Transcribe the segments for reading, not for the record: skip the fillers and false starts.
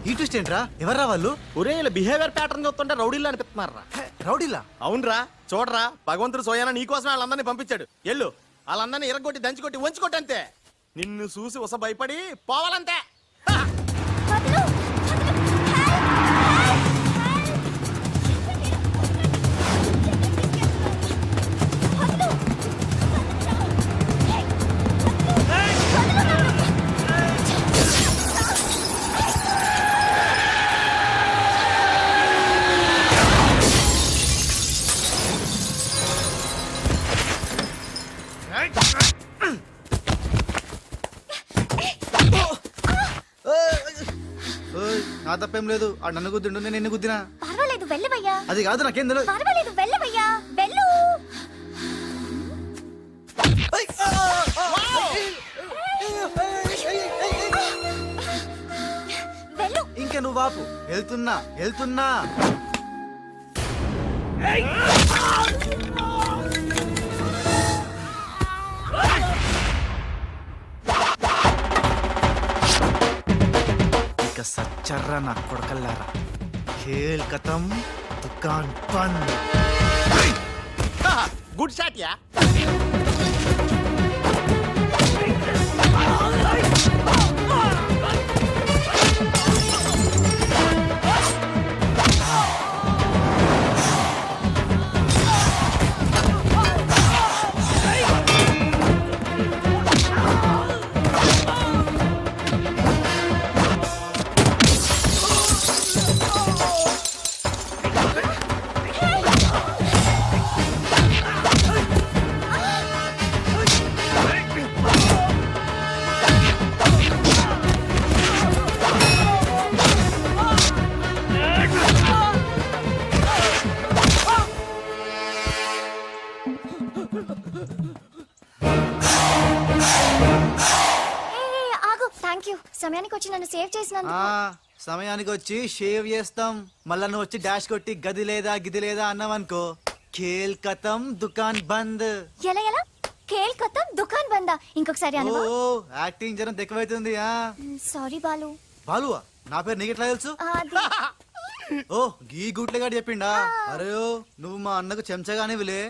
ఈ ట్విస్ట్ ఏంట్రా? ఎవర్రా వాళ్ళు? ఒరే బిహేవియర్ ప్యాటర్న్ చూస్తుంటే రౌడీలు అనిపిస్తున్నారా? రౌడీలా? అవునరా, చూడరా, భగవంతుడు సోయానా నీకోసం వాళ్ళందరినీ పంపించాడు. ఎల్లు వాళ్ళందరినీ ఇరగొట్టి దంచుకొట్టి వంచుకొట్టి అంతే. నిన్ను చూసి ఉస భయపడి పోవాలంతే. నా తప్పేం లేదు. ఆ నన్ను గుద్దిండు, నేను నిన్ను గుద్దినా. పర్వాలేదు వెళ్ళవయ్యా. అది కాదు, నాకేం తెలియదు. పర్వాలేదు వెళ్ళవయ్యా, వెళ్ళు. వెళ్ళు. ఇంకా నువ్వు వాపు. వెళ్తున్నా వెళ్తున్నా. ఇక సచ్చర్రా నా కొడకల్లారా. ఖేల్ ఖతం, దుకాన్ బంద్. Good shot yeah. సమయానికి వచ్చి నన్ను సేవ్ చేసినందుకు. సమయానికి వచ్చి షేవ్ చేస్తాం. మళ్ళా నువ్వు వచ్చి డాష్ కొట్టి గది లేదా గిది లేదా అన్నావనుకో, ఖేల్ ఖతం దుకాన్ బంద్. ఎలా ఎలా? ఖేల్ ఖతం దుకాన్ బందా? ఇంకొకసారి అనవా? ఓ యాక్టింగ్ జరం ఎక్కువైతుంది. సారీ బాలు. బాలువా? నా పేరు నీకు ఎట్లా తెలుసు? ఓ గీ గుట్లగాడు చెప్పిండా? అరే నువ్వు మా అన్నకు చెంచగానివిలే.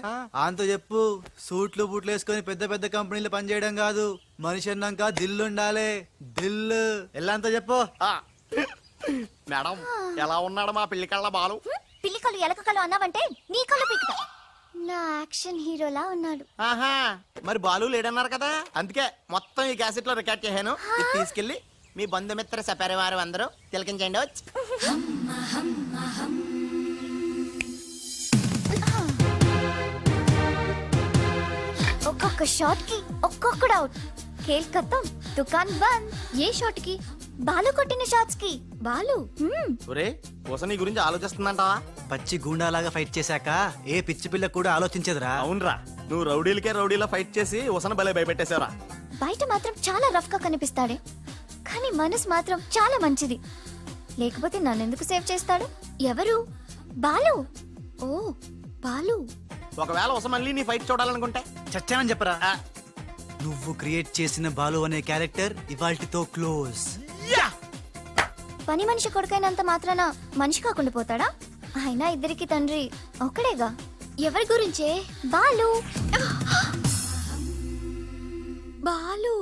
ఆంతో చెప్పు, సూట్లు బూట్లు వేసుకొని పెద్ద పెద్ద కంపెనీలు పనిచేయడం కాదు, మనిషి అన్నాక దిల్లు ఉండాలి. దిల్లు ఎల్లాంతో చెప్పు. మేడం ఎలా ఉన్నాడు మా పిల్లి కళ్ళ బాలు? పిల్లి కళ్ళు ఎలక కళ్ళు అన్నావంటే నీ కళ్ళు పీకుతా. నా యాక్షన్ హీరోలా ఉన్నాడు. ఆహా, మరి బాలు లేడన్నారు కదా, అందుకే మొత్తం ఈ క్యాసెట్ లో రికార్డ్ చేశాను. ఇది తీసుకెళ్లి మీ బంధుమిత్ర సపరివారు అందరూ తిలకించండి. ఒక్కొక్క షాట్ కి ఒక్కొక్కడు అవుట్. ఖేల్ ఖతం దుకాన్ బంద్. ఏ షాట్ కి? బాలు కొట్టిన షాట్స్ కి. బాలు ఒరే కోస నీ గురించి ఆలోచిస్తుందంటావా? పచ్చి గూండాలాగా ఫైట్ చేశాక ఏ పిచ్చి పిల్ల కూడా ఆలోచించదురా. అవునరా, నువ్వు రౌడీలకే రౌడీలా ఫైట్ చేసి ఉసన భలే భయపెట్టేశారా. బయట మాత్రం చాలా రఫ్ గా కనిపిస్తాడే, కానీ మనసు మాత్రం చాలా మంచిది. లేకపోతే నన్నెందుకు సేవ్ చేస్తాడు? ఎవరు? బాలు. ఓ బాలు. ఒకవేళ ఉస మళ్ళీ నీ ఫైట్ చూడాలనుకుంటే చచ్చానని చెప్పరా. నువ్వు క్రియేట్ చేసిన బాలు అనే క్యారెక్టర్ ఇవాల్టితో క్లోజ్. పని మనిషి కొడుకైనంత మాత్రాన మనిషి కాకుండా పోతాడా? అయినా ఇద్దరికి తండ్రి ఒక్కడేగా. ఎవరి గురించే? బాలు. బాలు.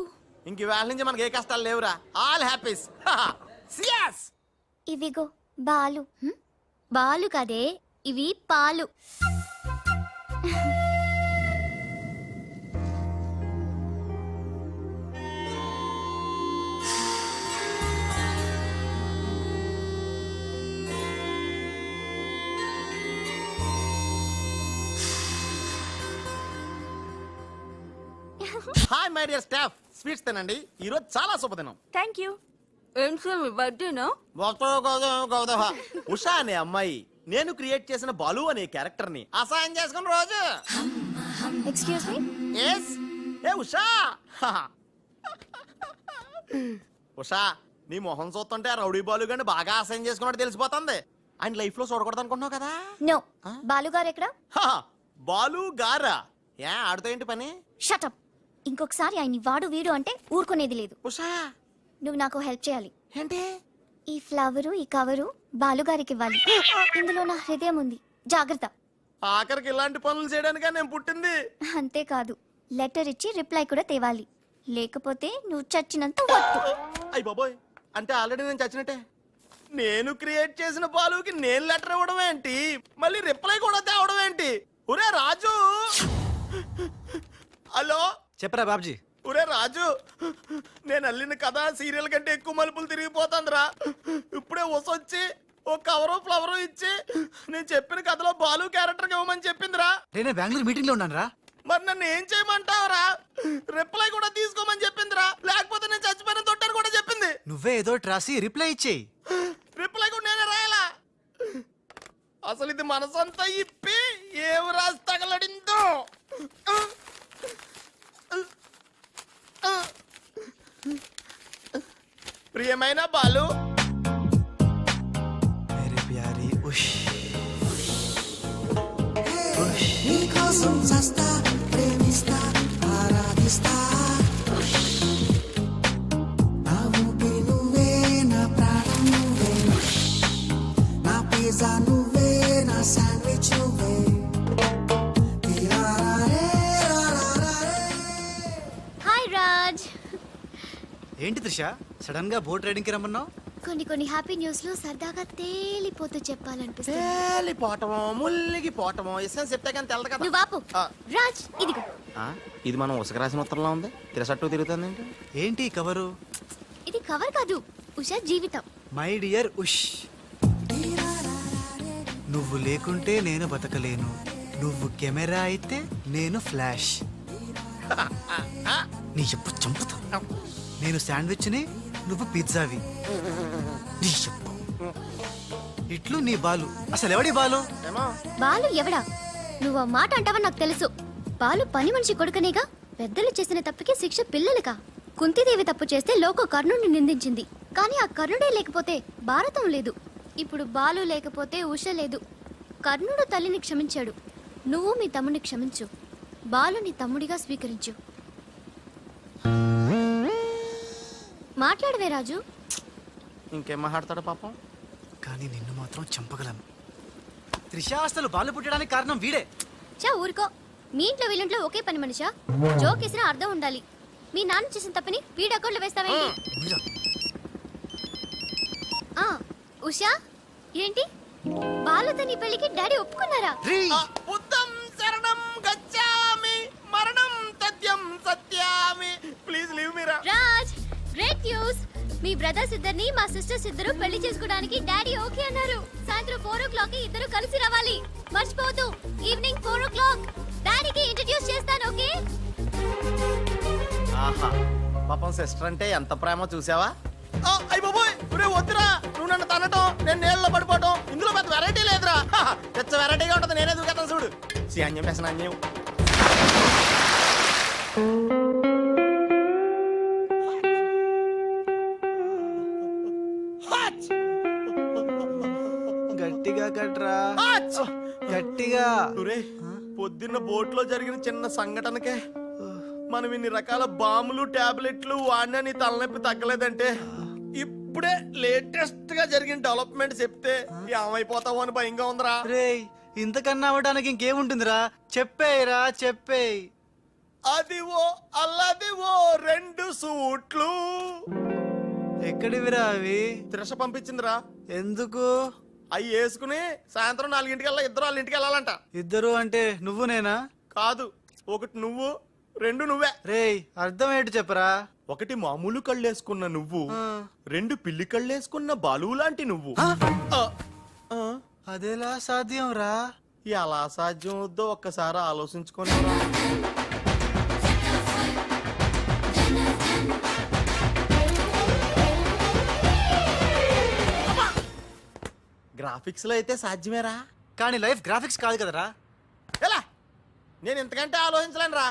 ఇంక వేళ నుంచి మనకి ఏ కష్టాలు లేవురా. All happies. ఇవిగో బాలు. బాలు కదే, ఇవి పాలు. Hi my dear staff, sweets తినండి. ఈ రోజు చాలా శుభదినం. థ్యాంక్ యూ. ఏం సార్ మీ బర్త్డేనా? ఉషా అనే అమ్మాయి నేను క్రియేట్ చేసిన బాలు అనే క్యారెక్టర్ ని అసహాయం చేసుకున్న రోజు. Excuse me. ఎస్. ఏ ఉషా. ఉషా, నీ మొహం చూస్తుంటే రౌడీ బాలు గాని బాగా అసహాయం చేసుకున్నట్టు తెలిసిపోతుంది. ఆయన లైఫ్ లో చూడకూడదు అనుకుంటున్నావు కదా. నో. బాలు గారు ఎక్కడ? బాలు గారా? ఏ ఆడుతో ఏంటి పని? షటప్. ఇంకొకసారి ఆయన్ని వాడు వీడు అంటే ఊరుకునేది లేదు. ఉషా నువ్వు నాకు హెల్ప్ చేయాలి. ఏంటి? ఈ ఫ్లవరు ఈ కవరు బాలుగారికి ఇవ్వాలి. ఇందులో నా హృదయం ఉంది, జాగ్రత్త. ఆఖరికి ఇలాంటి పనులు చేయడానికే నేను పుట్టింది. అంతేకాదు లెటర్ ఇచ్చి రిప్లై కూడా తేవాలి, లేకపోతే నువ్వు చచ్చినంత వట్టు. అయ్యి బాబోయ్, అంటే ఆల్రెడీ నేను చచ్చినట్టే. నేను క్రియేట్ చేసిన బాలుకి నేను లెటర్ ఇవ్వడం ఏంటి, మళ్ళీ రిప్లై కూడా తేవడం ఏంటి? ఒరే రాజు, హలో చెప్పరా బాబ్జీ. ఒరే రాజు, నేను అల్లిన కథ సీరియల్ కంటే ఎక్కువ మలుపులు తిరిగిపోతుందిరా. ఇప్పుడే వసొచ్చి ఓ కవరు ఫ్లవరు ఇచ్చి నేను చెప్పిన కథలో బాలు క్యారెక్టర్ ఇవ్వమని చెప్పిందిరా. నేను బెంగళూరు మీటింగ్ లో ఉన్నాను రా. మరి నన్ను ఏం చేయమంటావురా? రిప్లై కూడా తీసుకోమని చెప్పిందిరా, లేకపోతే నేను చచ్చిపోయిన తొట్టని కూడా చెప్పింది. నువ్వే ఏదో ఒకటి రాసి రిప్లై ఇచ్చేయి. రిప్లై కూడా నేనే రాయాలా? అసలు ఇది మనసంతా ఇప్పి ఏం రాసి తగలడిందో. ప్రియమైన బాలు, మేరే ప్యారీ ఉష్ నీకోసం చస్తా ప్రేమిస్తా ఆరాధిస్తా నా ఊపిరి నువ్వే నా ప్రాణం నువ్వే నా పిజ్జా నువ్వే నా శాండ్విచ్ నువ్వే హాయ్ రాజ్. ఏంటి త్రిష సడన్ గా బోట్ రైడింగ్ కి రమ్మన్నావు? కొన్ని హ్యాపీ న్యూస్ లో సరదాగా తేలిపోతూ చెప్పాలనిపిస్తుంది. తేలిపోవటమో ముల్లిగిపోవటమో ఇష్టం చెప్తే కానీ తెలదు కదా. నువ్వు ఆపు. ఆ. రాజ్ ఇదిగో. ఇది మనం ఉసక రాసిన ఉత్తరంలో ఉంది, తిరసట్టు తిరుగుతుంది ఏంటి? ఏంటి ఈ కవరు? ఇది కవర్ కాదు, ఉషా జీవితం. మై డియర్ ఉష్, నువ్వు లేకుంటే నేను బతకలేను, నువ్వు కెమెరా అయితే నేను ఫ్లాష్. నీ చెప్పు చంపుతా. నేను శాండ్విచ్ని, నువ్వు పిజ్జావి. నీ చెప్పు ఇట్లు నీ బాలు. అసలు ఎవడి బాలు? ఏమో బాలు ఎవడా? నువ్వు ఆ మాట అంటావని నాకు తెలుసు. బాలు పని మనిషి కొడుకనేగా. పెద్దలు చేసిన తప్పుకి శిక్ష పిల్లలకా? కుంతిదేవి తప్పు చేస్తే లోక కర్ణుడిని నిందించింది, కానీ ఆ కర్ణుడే లేకపోతే భారతం లేదు. ఇప్పుడు బాలు లేకపోతే ఉష లేదు. కర్ణుడు తల్లిని క్షమించాడు, నువ్వు మీ తమ్ముడిని క్షమించు. బాలుని తమ్ముడిగా స్వీకరించు. మాట్లాడవే రాజు. ఇంకేం మాట్లాడతాడు పాపం. కానీ నిన్ను మాత్రం చంపగలను. త్రిష అసలు బాలు పుట్టడానికి కారణం వీడే. చా ఊరుకో. మీ ఇంట్లో వీళ్ళింట్లో ఒకే పని మనిషా? జోక్ వేసినా అర్థం ఉండాలి. మీ నాన్న చేసిన తప్పని వీడి అకౌంట్లో వేస్తావేంటి? నిజం. ఆ, ఉషా ఏంటి బాలుతో నీ పెళ్లికి డాడీ ఒప్పుకున్నారా? రేయ్, బుద్ధం శరణం గచ్చామి మరణం తథ్యం సత్యామి. ప్లీజ్ లీవ్ మీ రా. Raj, great news. మీ బ్రదర్స్ ఇద్దరిని మా సిస్టర్స్ ఇద్దరు పెళ్లి చేసుకోవడానికి డాడీ ఓకే అన్నారు. సాయంత్రం 4 o'clock కి ఇద్దరు కలిసి రావాలి. మర్చిపోవద్దు, ఈవినింగ్ 4 o'clock. డాడీకి ఇంట్రడ్యూస్ చేస్తాను, ఓకే? ఆహా, పాపం సిస్టర్ అంటే ఎంత ప్రేమో చూసావా? అయ్య బాబోయ్, ఒరే వద్దురా, నువ్వు నన్ను తనటం నేను నీళ్ళలో పడిపోవటం, ఇందులో పెద్ద వెరైటీ లేదురా. పెద్ద వెరైటీగా ఉంటుంది, నేనే దూకేతాను చూడు. అన్యం వేసిన అన్యం. గట్టిగా కట్రా, గట్టిగా. ఒరే, పొద్దున్న బోట్లో జరిగిన చిన్న సంఘటనకే మనం ఇన్ని రకాల బాంబులు టాబ్లెట్లు వాడినా నీ తలనొప్పి తగ్గలేదంటే ఇప్పుడే లేటెస్ట్ గా జరిగిన డెవలప్మెంట్ చెప్తే ఏమైపోతావు అని భయంగా ఉందిరా. రేయ్, ఇంతకన్నా అవ్వడానికి ఇంకేముంటుందిరా? చెప్పేయరా, చెప్పేయ్. అదివో అల్లదివో 2 సూట్లు. ఎక్కడివిరా అవి? త్రిష పంపించిందిరా. ఎందుకు? అవి వేసుకుని సాయంత్రం 4 ఇద్దరు వాళ్ళ ఇంటికి వెళ్ళాలంట. ఇద్దరు అంటే నువ్వు నేనా? కాదు, ఒకటి నువ్వు, 2 నువ్వే. రేయ్, అర్థం ఏంటి చెప్పరా? ఒకటి మామూలు కళ్ళేసుకున్న నువ్వు, 2 పిల్లి కళ్ళేసుకున్న బాలు లాంటి నువ్వు. అదేలా సాధ్యం రా? ఎలా సాధ్యం వద్దో ఒక్కసారి ఆలోచించుకొని. గ్రాఫిక్స్ లో అయితే సాధ్యమేరా, కానీ లైఫ్ గ్రాఫిక్స్ కాదు కదరా. ఎలా? నేను ఇంతకంటే ఆలోచించలేను రా.